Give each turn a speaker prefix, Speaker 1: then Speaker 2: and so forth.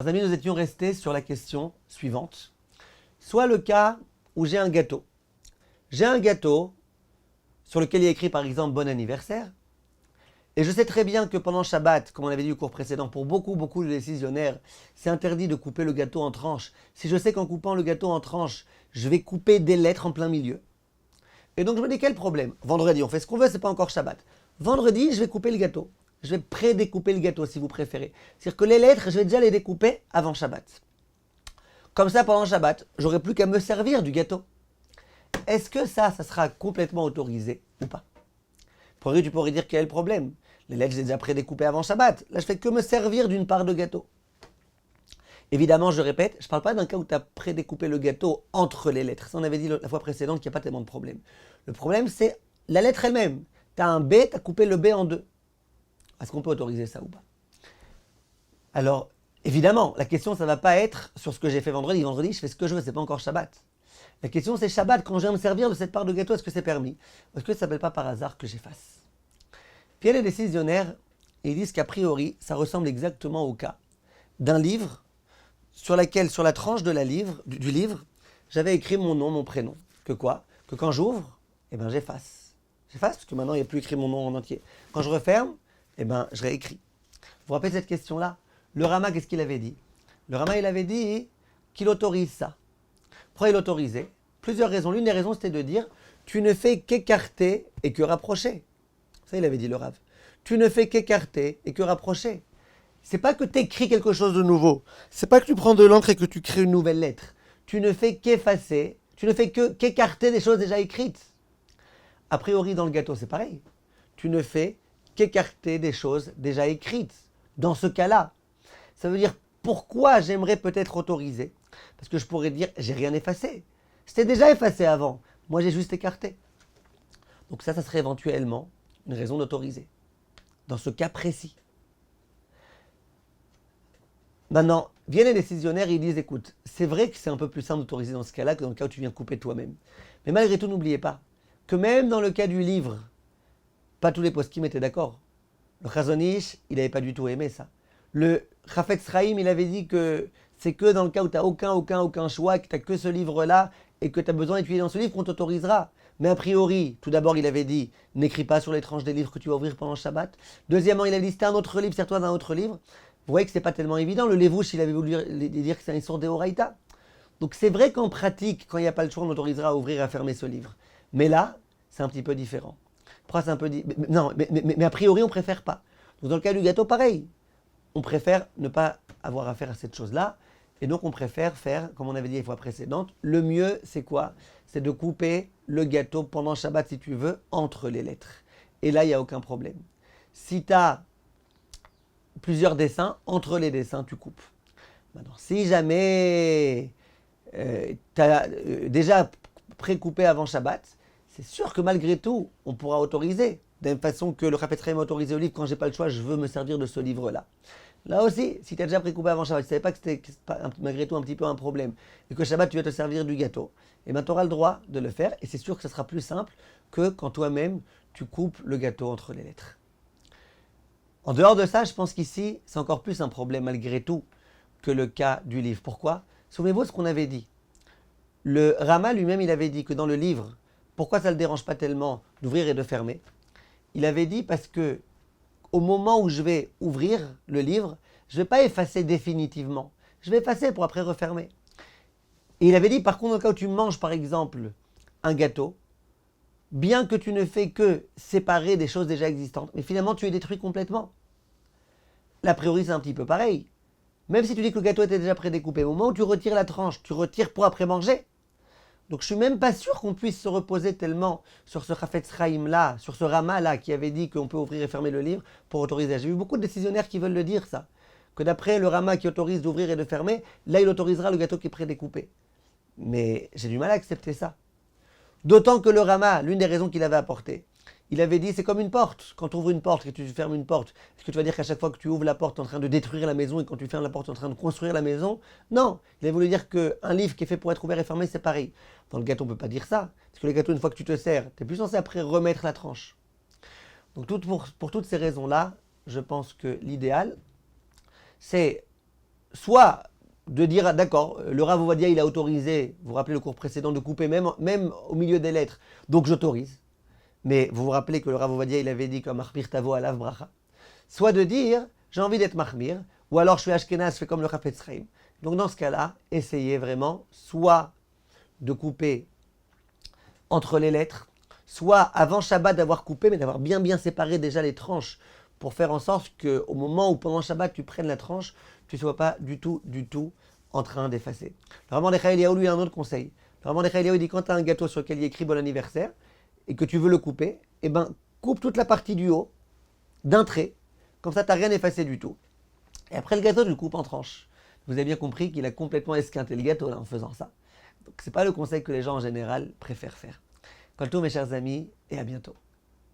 Speaker 1: Chers amis, nous étions restés sur la question suivante. Soit le cas où j'ai un gâteau. J'ai un gâteau sur lequel il est écrit par exemple bon anniversaire. Et je sais très bien que pendant Shabbat, comme on avait dit au cours précédent, pour beaucoup de décisionnaires, c'est interdit de couper le gâteau en tranches. Si je sais qu'en coupant le gâteau en tranches, je vais couper des lettres en plein milieu. Et donc je me dis quel problème? Vendredi, on fait ce qu'on veut, c'est pas encore Shabbat. Vendredi, je vais couper le gâteau. Je vais pré-découper le gâteau si vous préférez. C'est-à-dire que les lettres, je vais déjà les découper avant Shabbat. Comme ça, pendant Shabbat, j'aurai plus qu'à me servir du gâteau. Est-ce que ça sera complètement autorisé ou pas? Pour lui, tu pourrais dire quel est le problème? Les lettres, je les ai déjà pré-découpées avant Shabbat. Là, je fais que me servir d'une part de gâteau. Évidemment, je répète, je ne parle pas d'un cas où tu as pré-découpé le gâteau entre les lettres. Ça, on avait dit la fois précédente qu'il n'y a pas tellement de problème. Le problème, c'est la lettre elle-même. Tu as un B, tu as coupé le B en deux. Est-ce qu'on peut autoriser ça ou pas? Alors, évidemment, la question, ça ne va pas être sur ce que j'ai fait vendredi. Vendredi, je fais ce que je veux, c'est pas encore Shabbat. La question, c'est Shabbat, quand je viens me servir de cette part de gâteau, est-ce que c'est permis? Est-ce que ça ne s'appelle pas par hasard que j'efface? Puis il y a les décisionnaires, et ils disent qu'a priori, ça ressemble exactement au cas d'un livre sur la tranche de du livre, j'avais écrit mon nom, mon prénom. Que quoi? Que quand j'ouvre, eh ben j'efface. J'efface parce que maintenant, il n'y a plus écrit mon nom en entier. Quand je referme, eh ben je réécris. Vous vous rappelez cette question-là? Le Rama, qu'est-ce qu'il avait dit? Le Rama, il avait dit qu'il autorise ça. Pourquoi il autorisait? Plusieurs raisons. L'une des raisons, c'était de dire tu ne fais qu'écarter et que rapprocher. Ça, il avait dit le Rav. Tu ne fais qu'écarter et que rapprocher. C'est pas que tu écris quelque chose de nouveau. C'est pas que tu prends de l'encre et que tu crées une nouvelle lettre. Tu ne fais qu'effacer. Tu ne fais qu'écarter des choses déjà écrites. A priori, dans le gâteau, c'est pareil. Tu ne fais qu'écarter des choses déjà écrites. Dans ce cas-là, ça veut dire pourquoi j'aimerais peut-être autoriser. Parce que je pourrais dire, j'ai rien effacé. C'était déjà effacé avant. Moi, j'ai juste écarté. Donc ça serait éventuellement une raison d'autoriser. Dans ce cas précis. Maintenant, viennent les décisionnaires et ils disent, écoute, c'est vrai que c'est un peu plus simple d'autoriser dans ce cas-là que dans le cas où tu viens couper toi-même. Mais malgré tout, n'oubliez pas que même dans le cas du livre, pas tous les poskim étaient d'accord. Le Chazon Ish, il n'avait pas du tout aimé ça. Le Chafetz Chaim, il avait dit que c'est que dans le cas où tu n'as aucun choix, que tu n'as que ce livre-là et que tu as besoin d'étudier dans ce livre qu'on t'autorisera. Mais a priori, tout d'abord, il avait dit n'écris pas sur les tranches des livres que tu vas ouvrir pendant Shabbat. Deuxièmement, il avait dit c'était un autre livre, sers-toi d'un autre livre. Vous voyez que ce n'est pas tellement évident. Le Levouche, il avait voulu dire que c'est une sorte d'Eoraïta. Donc c'est vrai qu'en pratique, quand il n'y a pas le choix, on autorisera à ouvrir et à fermer ce livre. Mais là, c'est un petit peu différent. Pourquoi c'est un peu non, mais a priori, on ne préfère pas. Donc dans le cas du gâteau, pareil. On préfère ne pas avoir affaire à cette chose-là. Et donc, on préfère faire, comme on avait dit les fois précédentes, le mieux, c'est quoi? C'est de couper le gâteau pendant Shabbat, si tu veux, entre les lettres. Et là, il n'y a aucun problème. Si tu as plusieurs dessins, entre les dessins, tu coupes. Maintenant, si jamais tu as déjà pré-coupé avant Shabbat, c'est sûr que malgré tout, on pourra autoriser. De la même façon que le Chafetz Chaim m'a autorisé au livre, quand j'ai pas le choix, je veux me servir de ce livre-là. Là aussi, si tu as déjà précoupé avant Shabbat, tu ne savais pas que c'était malgré tout un petit peu un problème, et que Shabbat tu vas te servir du gâteau, et bien tu auras le droit de le faire, et c'est sûr que ce sera plus simple que quand toi-même tu coupes le gâteau entre les lettres. En dehors de ça, je pense qu'ici, c'est encore plus un problème malgré tout que le cas du livre. Pourquoi? Souvenez-vous de ce qu'on avait dit. Le Rama lui-même, il avait dit que dans le livre, pourquoi ça ne le dérange pas tellement d'ouvrir et de fermer? Il avait dit parce que au moment où je vais ouvrir le livre, je ne vais pas effacer définitivement. Je vais effacer pour après refermer. Et il avait dit, par contre, dans le cas où tu manges, par exemple, un gâteau, bien que tu ne fais que séparer des choses déjà existantes, mais finalement, tu les détruis complètement. L'a priori, c'est un petit peu pareil. Même si tu dis que le gâteau était déjà prédécoupé, au moment où tu retires la tranche, tu retires pour après manger. Donc je suis même pas sûr qu'on puisse se reposer tellement sur ce Chafetz Chaim là, sur ce Rama là qui avait dit qu'on peut ouvrir et fermer le livre pour autoriser. J'ai vu beaucoup de décisionnaires qui veulent le dire ça. Que d'après le Rama qui autorise d'ouvrir et de fermer, là il autorisera le gâteau qui est prédécoupé. Mais j'ai du mal à accepter ça. D'autant que le Rama, l'une des raisons qu'il avait apportées, il avait dit c'est comme une porte. Quand tu ouvres une porte et que tu fermes une porte, est-ce que tu vas dire qu'à chaque fois que tu ouvres la porte, tu es en train de détruire la maison et quand tu fermes la porte, tu es en train de construire la maison? Non, il avait voulu dire qu'un livre qui est fait pour être ouvert et fermé, c'est pareil. Dans le gâteau, on ne peut pas dire ça. Parce que le gâteau, une fois que tu te sers, tu n'es plus censé après remettre la tranche. Donc pour toutes ces raisons-là, je pense que l'idéal, c'est soit de dire, ah, d'accord, le Rav Ovadia, il a autorisé, vous vous rappelez le cours précédent, de couper même au milieu des lettres, donc j'autorise. Mais vous vous rappelez que le Rav Ovadia, il avait dit comme Mahmir Tavo Alav Bracha. Soit de dire, j'ai envie d'être Mahmir, ou alors je suis Ashkenaz, je fais comme le Chafetz Chaim. Donc dans ce cas-là, essayez vraiment soit de couper entre les lettres, soit avant Shabbat d'avoir coupé, mais d'avoir bien séparé déjà les tranches pour faire en sorte qu'au moment où pendant Shabbat tu prennes la tranche, tu ne sois pas du tout en train d'effacer. Le Rav Mordechai Eliyahu lui a un autre conseil. Le Rav Mordechai Eliyahu dit quand tu as un gâteau sur lequel il y a écrit bon anniversaire et que tu veux le couper, eh ben coupe toute la partie du haut d'un trait, comme ça tu n'as rien effacé du tout. Et après le gâteau tu le coupes en tranches. Vous avez bien compris qu'il a complètement esquinté le gâteau là, en faisant ça. Donc c'est pas le conseil que les gens en général préfèrent faire. Quant à mes chers amis, et à bientôt.